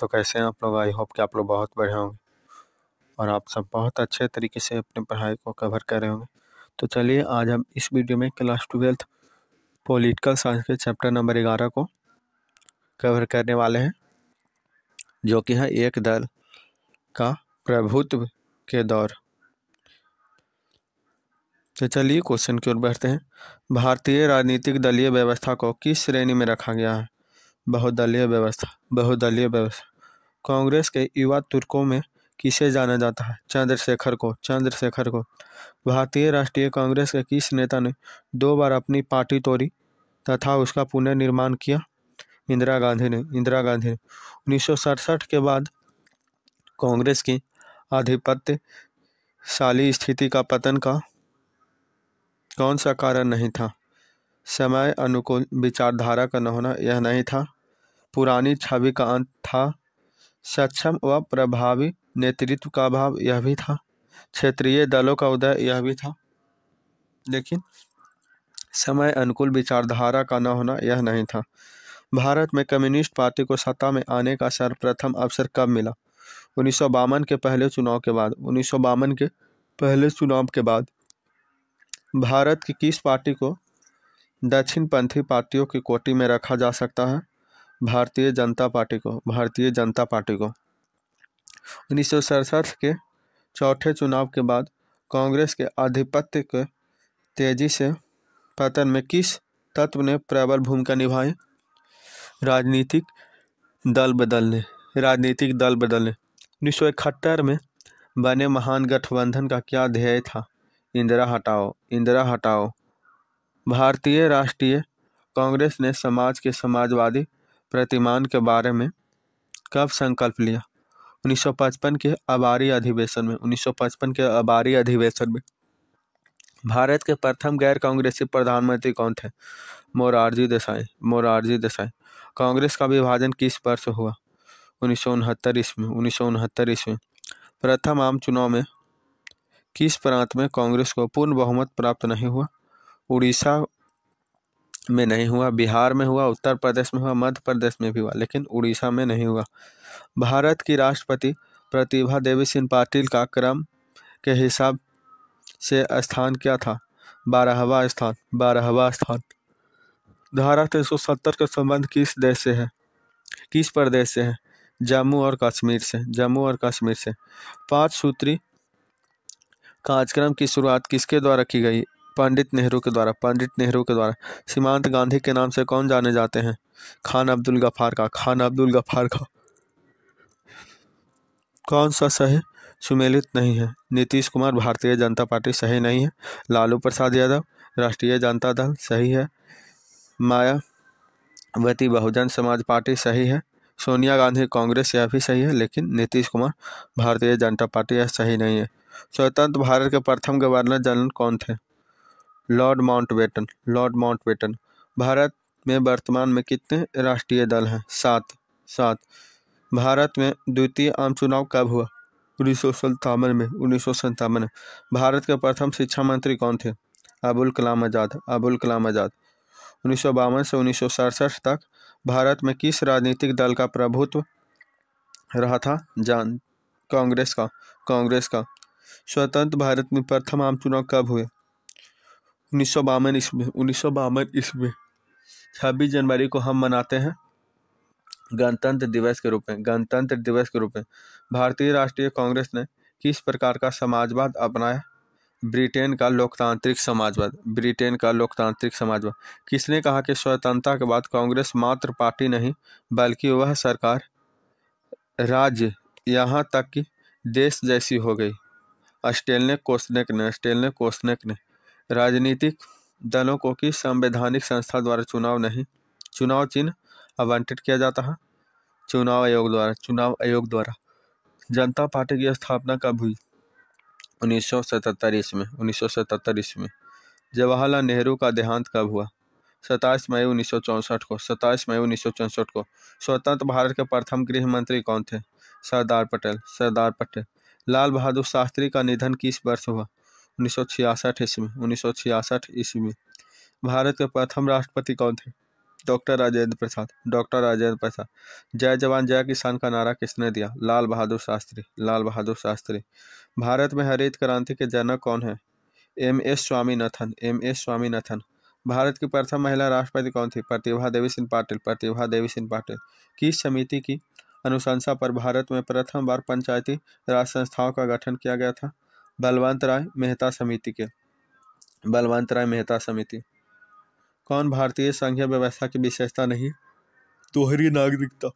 दोस्तों, कैसे हैं आप लोग। आई होप कि आप लोग बहुत बढ़िया होंगे और आप सब बहुत अच्छे तरीके से अपनी पढ़ाई को कवर कर रहे होंगे। तो चलिए आज हम इस वीडियो में क्लास 12th पॉलिटिकल साइंस के चैप्टर नंबर 11 को कवर करने वाले हैं, जो कि है एक दल का प्रभुत्व के दौर। तो चलिए क्वेश्चन की ओर बढ़ते हैं। भारतीय राजनीतिक दलीय व्यवस्था को किस श्रेणी में रखा गया है? बहुदलीय व्यवस्था। बहुदलीय व्यवस्था। कांग्रेस के युवा तुर्कों में किसे जाना जाता है? चंद्रशेखर को। चंद्रशेखर को। भारतीय राष्ट्रीय कांग्रेस के किस नेता ने 2 बार अपनी पार्टी तोड़ी तथा उसका पुनर्निर्माण किया? इंदिरा गांधी ने। इंदिरा गांधी ने। 1967 के बाद कांग्रेस की आधिपत्यशाली स्थिति का पतन का कौन सा कारण नहीं था? समय अनुकूल विचारधारा का न होना, यह नहीं था। पुरानी छवि का अंत था। सक्षम व प्रभावी नेतृत्व का अभाव, यह भी था। क्षेत्रीय दलों का उदय, यह भी था। लेकिन समय अनुकूल विचारधारा का न होना, यह नहीं था। भारत में कम्युनिस्ट पार्टी को सत्ता में आने का सर्वप्रथम अवसर कब मिला? 1952 के पहले चुनाव के बाद। 1952 के पहले चुनाव के बाद भारत की किस पार्टी को दक्षिणपंथी पार्टियों की कोटि में रखा जा सकता है? भारतीय जनता पार्टी को। भारतीय जनता पार्टी को। 1967 के चौथे चुनाव के बाद कांग्रेस के आधिपत्य के तेजी से पतन में किस तत्व ने प्रबल भूमिका निभाई? राजनीतिक दल बदलने। राजनीतिक दल बदलने। 1971 में बने महान गठबंधन का क्या ध्येय था? इंदिरा हटाओ। इंदिरा हटाओ। भारतीय राष्ट्रीय कांग्रेस ने समाज के समाजवादी प्रतिमान के बारे में कब संकल्प लिया? 1955 के अबारी अधिवेशन में। 1955 के अबारी अधिवेशन में। भारत के प्रथम गैर कांग्रेसी प्रधानमंत्री कौन थे? मोरारजी देसाई। मोरारजी देसाई। कांग्रेस का विभाजन किस वर्ष हुआ? 1969 ईस्वी। 1969 ईस्वी। प्रथम आम चुनाव में किस प्रांत में कांग्रेस को पूर्ण बहुमत प्राप्त नहीं हुआ? उड़ीसा में नहीं हुआ, बिहार में हुआ, उत्तर प्रदेश में हुआ, मध्य प्रदेश में भी हुआ, लेकिन उड़ीसा में नहीं हुआ। भारत की राष्ट्रपति प्रतिभा देवी सिंह पाटिल का क्रम के हिसाब से स्थान क्या था? 12वां स्थान। 12वां स्थान। धारा 370 का संबंध किस देश से है? किस प्रदेश से है? जम्मू और कश्मीर से। जम्मू और कश्मीर से। 5 सूत्री कार्यक्रम की शुरुआत किसके द्वारा की गई? पंडित नेहरू के द्वारा। पंडित नेहरू के द्वारा। सीमांत गांधी के नाम से कौन जाने जाते हैं? खान अब्दुल गफ्फार का। खान अब्दुल गफ्फार का। कौन सा सही सुमेलित नहीं है? नीतीश कुमार भारतीय जनता पार्टी सही नहीं है। लालू प्रसाद यादव राष्ट्रीय जनता दल सही है। मायावती बहुजन समाज पार्टी सही है। सोनिया गांधी कांग्रेस, यह भी सही है, लेकिन नीतीश कुमार भारतीय जनता पार्टी, यह सही नहीं है। स्वतंत्र भारत के प्रथम गवर्नर जनरल कौन थे? Lord Mountbatten. Lord Mountbatten. Bharat में वर्तमान में कितने राष्ट्रीय दल हैं? 7। 7। भारत में द्वितीय आम चुनाव कब हुआ? 1957 में। 1957 में। भारत के प्रथम शिक्षा मंत्री कौन थे? अबुल कलाम आज़ाद। अबुल कलाम आज़ाद। 1952 से 1967 तक भारत में किस राजनीतिक दल का प्रभुत्व रहा था? कांग्रेस का। कांग्रेस का। स्वतंत्र भारत में प्रथम आम चुनाव कब हुए? 1952 ईस्वी। 1952 ईस्वी। 26 जनवरी को हम मनाते हैं गणतंत्र दिवस के रूप में। गणतंत्र दिवस के रूप में। भारतीय राष्ट्रीय कांग्रेस ने किस प्रकार का समाजवाद अपनाया? ब्रिटेन का लोकतांत्रिक समाजवाद। ब्रिटेन का लोकतांत्रिक समाजवाद। किसने कहा कि स्वतंत्रता के बाद कांग्रेस मात्र पार्टी नहीं बल्कि वह सरकार, राज्य, यहाँ तक कि देश जैसी हो गई? स्टेलने कोस्नेक ने। स्टेलने कोस्नेक ने। राजनीतिक दलों को किस संवैधानिक संस्था द्वारा चुनाव चिन्ह आवंटित किया जाता है? चुनाव आयोग द्वारा। चुनाव आयोग द्वारा। जनता पार्टी की स्थापना कब हुई? 1977 ईस्वी। 1977 ईस्वी। जवाहरलाल नेहरू का देहांत कब हुआ? 27 मई 1964 को। 27 मई 1964 को। स्वतंत्र भारत के प्रथम गृह मंत्री कौन थे? सरदार पटेल। सरदार पटेल। लाल बहादुर शास्त्री का निधन किस वर्ष हुआ? 1966 ईस्वी। 1966 ईस्वी। भारत के प्रथम राष्ट्रपति कौन थे? डॉक्टर राजेंद्र प्रसाद। डॉक्टर राजेंद्र प्रसाद। जय जवान जय किसान का नारा किसने दिया? लाल बहादुर शास्त्री। लाल बहादुर शास्त्री। भारत में हरित क्रांति के जनक कौन है? एम.एस. स्वामीनाथन। एम.एस. स्वामीनाथन। भारत की प्रथम महिला राष्ट्रपति कौन थी? प्रतिभा देवी सिंह पाटिल। प्रतिभा देवी सिंह पाटिल। किस समिति की अनुशंसा पर भारत में प्रथम बार पंचायती राज संस्थाओं का गठन किया गया था? बलवंत राय मेहता समिति के। बलवंत राय मेहता समिति। कौन भारतीय संघीय व्यवस्था की विशेषता नहीं? दोहरी नागरिकता।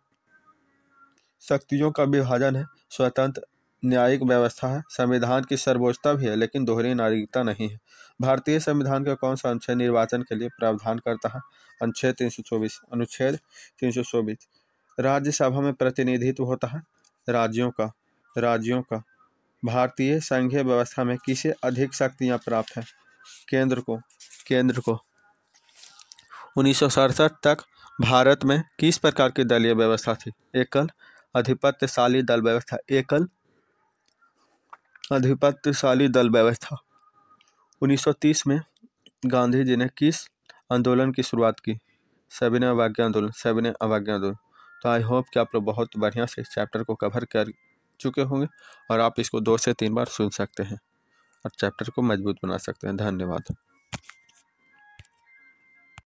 शक्तियों का विभाजन है, स्वतंत्र न्यायिक व्यवस्था है, संविधान की सर्वोच्चता भी है लेकिन दोहरी नागरिकता नहीं है। भारतीय संविधान का कौन सा अनुच्छेद निर्वाचन के लिए प्रावधान करता है? अनुच्छेद 324। अनुच्छेद 324। राज्यसभा में प्रतिनिधित्व होता है राज्यों का। राज्यों का। भारतीय संघीय व्यवस्था में किसे अधिक शक्तियां प्राप्त हैं? केंद्र को। केंद्र को। 1967 तक भारत में किस प्रकार की दलीय व्यवस्था थी? एकल अधिपत्यशाली दल व्यवस्था। एकल अधिपत्यशाली दल व्यवस्था। 1930 में गांधी जी ने किस आंदोलन की शुरुआत की? सविनय अवज्ञा आंदोलन। सविनय अवज्ञा आंदोलन। तो आई होप कि आप लोग बहुत बढ़िया से इस चैप्टर को कवर कर चुके होंगे और आप इसको 2 से 3 बार सुन सकते हैं और चैप्टर को मजबूत बना सकते हैं। धन्यवाद।